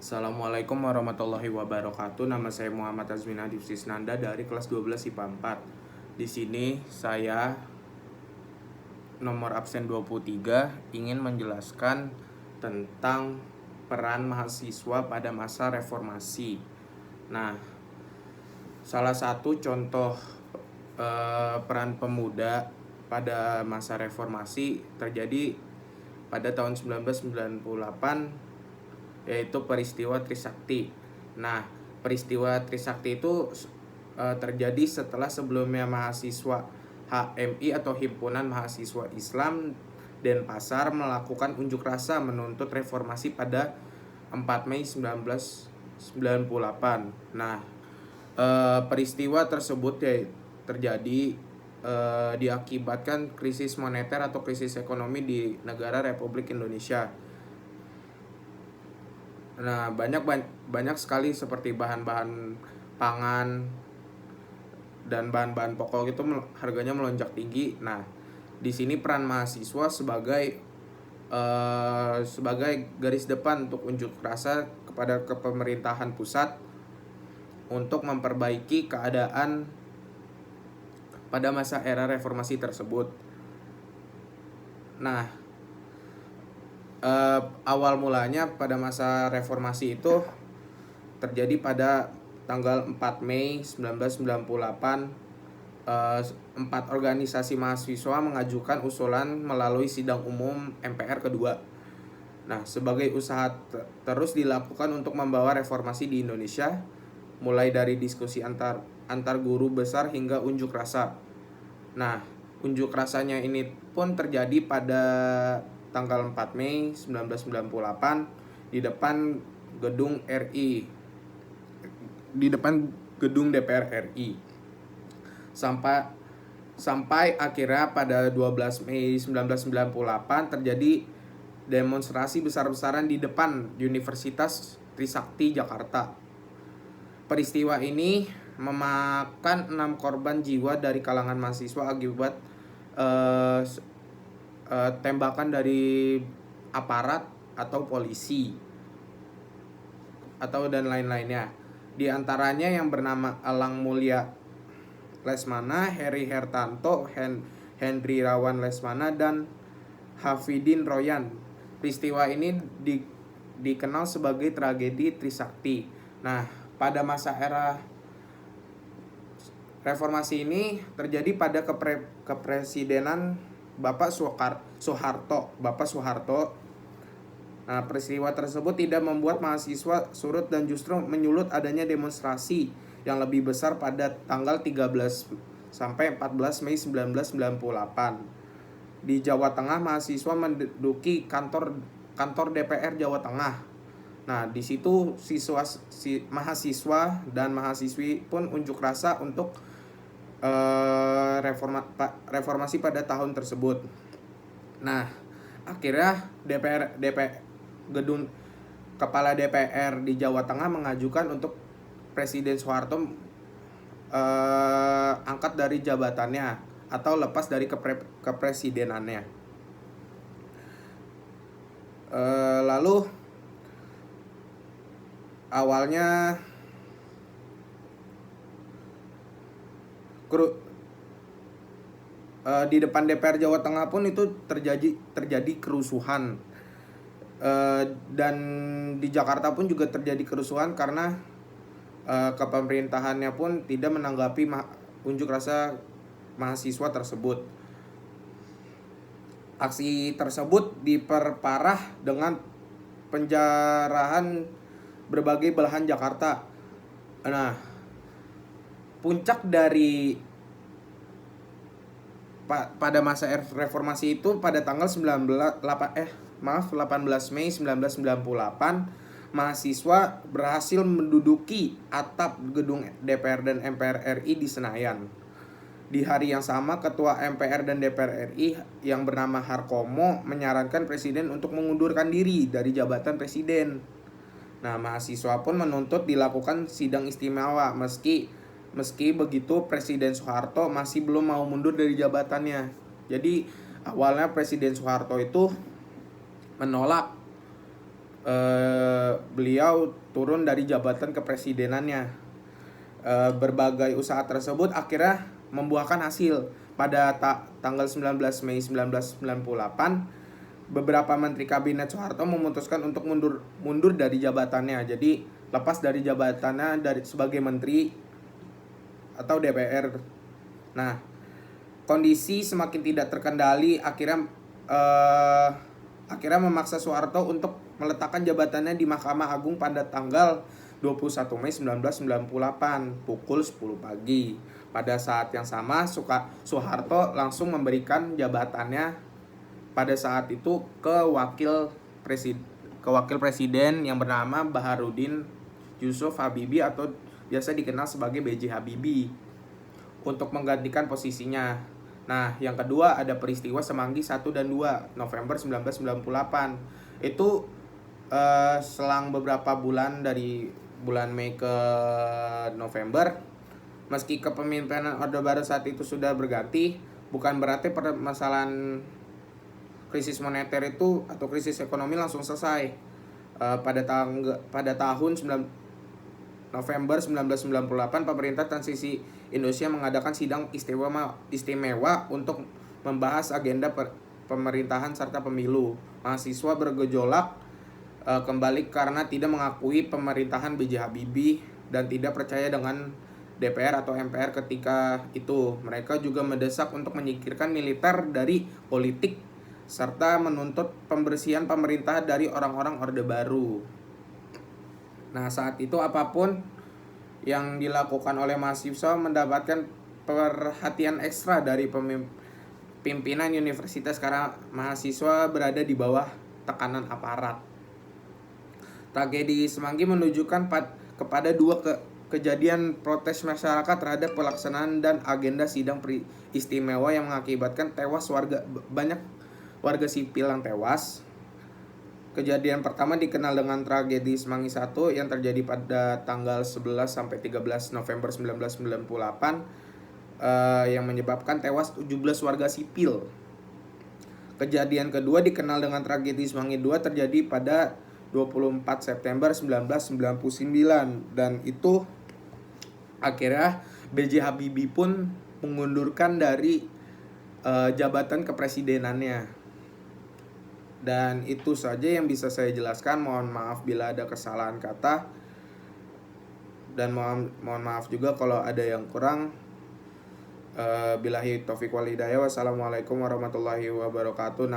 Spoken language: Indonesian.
Assalamualaikum warahmatullahi wabarakatuh. Nama saya Muhammad Azmin Adif Sisnanda dari kelas 12 IPA 4. Di sini saya nomor absen 23 ingin menjelaskan tentang peran mahasiswa pada masa reformasi. Nah, salah satu contoh peran pemuda pada masa reformasi terjadi pada tahun 1998, yaitu peristiwa Trisakti. Nah, peristiwa Trisakti itu terjadi sebelumnya mahasiswa HMI atau Himpunan Mahasiswa Islam Denpasar melakukan unjuk rasa menuntut reformasi pada 4 Mei 1998. Nah, peristiwa tersebut terjadi diakibatkan krisis moneter atau krisis ekonomi di negara Republik Indonesia. Nah, banyak sekali seperti bahan-bahan pangan dan bahan-bahan pokok itu harganya melonjak tinggi. Nah, di sini peran mahasiswa sebagai garis depan untuk unjuk rasa kepada pemerintahan pusat untuk memperbaiki keadaan pada masa era reformasi tersebut. Nah, awal mulanya pada masa reformasi itu terjadi pada tanggal 4 Mei 1998. 4 organisasi mahasiswa mengajukan usulan melalui sidang umum MPR kedua. Nah, sebagai usaha terus dilakukan untuk membawa reformasi di Indonesia, mulai dari diskusi antar guru besar hingga unjuk rasa. Nah, unjuk rasanya ini pun terjadi pada tanggal 4 Mei 1998 di depan gedung RI, di depan gedung DPR RI. Sampai akhirnya pada 12 Mei 1998 terjadi demonstrasi besar-besaran di depan Universitas Trisakti Jakarta. Peristiwa ini memakan 6 korban jiwa dari kalangan mahasiswa akibat tembakan dari aparat atau polisi atau dan lain-lainnya. Di antaranya yang bernama Elang Mulya Lesmana, Heri Hertanto, Henry Rawan Lesmana, dan Hafidin Royan. Peristiwa ini dikenal sebagai tragedi Trisakti. Nah, pada masa era reformasi ini terjadi pada kepresidenan Bapak Soeharto. Nah, peristiwa tersebut tidak membuat mahasiswa surut dan justru menyulut adanya demonstrasi yang lebih besar pada tanggal 13 sampai 14 Mei 1998. Di Jawa Tengah, mahasiswa menduduki kantor DPR Jawa Tengah. Nah, di situ mahasiswa dan mahasiswi pun unjuk rasa untuk reformasi pada tahun tersebut. Nah, akhirnya gedung kepala DPR di Jawa Tengah mengajukan untuk Presiden Soeharto angkat dari jabatannya atau lepas dari kepresidenannya. Lalu awalnya di depan DPR Jawa Tengah pun itu terjadi kerusuhan, dan di Jakarta pun juga terjadi kerusuhan karena kepemerintahannya pun tidak menanggapi unjuk rasa mahasiswa tersebut. Aksi tersebut diperparah dengan penjarahan berbagai belahan Jakarta. Nah, puncak dari pada masa reformasi itu pada tanggal 18 Mei 1998 mahasiswa berhasil menduduki atap gedung DPR dan MPR RI di Senayan. Di hari yang sama, Ketua MPR dan DPR RI yang bernama Harkomo menyarankan Presiden untuk mengundurkan diri dari jabatan Presiden. Nah, mahasiswa pun menuntut dilakukan sidang istimewa. Meski begitu, Presiden Soeharto masih belum mau mundur dari jabatannya. Jadi awalnya Presiden Soeharto itu menolak beliau turun dari jabatan kepresidenannya. Berbagai usaha tersebut akhirnya membuahkan hasil. Pada tanggal 19 Mei 1998, beberapa menteri kabinet Soeharto memutuskan untuk mundur dari jabatannya. Jadi lepas dari jabatannya sebagai menteri atau DPR. Nah, kondisi semakin tidak terkendali, akhirnya memaksa Soeharto untuk meletakkan jabatannya di Mahkamah Agung pada tanggal 21 Mei 1998 pukul 10 pagi. Pada saat yang sama, Soeharto langsung memberikan jabatannya pada saat itu ke wakil presiden yang bernama Baharudin Yusuf Habibie atau biasa dikenal sebagai B.J. Habibie untuk menggantikan posisinya. Nah, yang kedua ada peristiwa Semanggi 1 dan 2 November 1998. Itu selang beberapa bulan dari bulan Mei ke November, meski kepemimpinan Orde Baru saat itu sudah berganti, bukan berarti permasalahan krisis moneter itu atau krisis ekonomi langsung selesai. Pada tahun November 1998, pemerintah transisi Indonesia mengadakan sidang istimewa untuk membahas agenda pemerintahan serta pemilu. Mahasiswa bergejolak kembali karena tidak mengakui pemerintahan B.J. Habibie dan tidak percaya dengan DPR atau MPR ketika itu. Mereka juga mendesak untuk menyingkirkan militer dari politik serta menuntut pembersihan pemerintah dari orang-orang Orde Baru. Nah, saat itu apapun yang dilakukan oleh mahasiswa mendapatkan perhatian ekstra dari pimpinan universitas karena mahasiswa berada di bawah tekanan aparat. Tragedi Semanggi menunjukkan kepada dua kejadian protes masyarakat terhadap pelaksanaan dan agenda sidang istimewa yang mengakibatkan banyak warga sipil yang tewas. Kejadian pertama dikenal dengan tragedi Semanggi 1 yang terjadi pada tanggal 11 sampai 13 November 1998 yang menyebabkan tewas 17 warga sipil. Kejadian kedua dikenal dengan tragedi Semanggi 2 terjadi pada 24 September 1999 dan itu akhirnya B.J. Habibie pun mengundurkan dari jabatan kepresidenannya. Dan itu saja yang bisa saya jelaskan. Mohon maaf bila ada kesalahan kata dan mohon maaf juga kalau ada yang kurang. Billahi taufiq wal hidayah. Wassalamualaikum warahmatullahi wabarakatuh.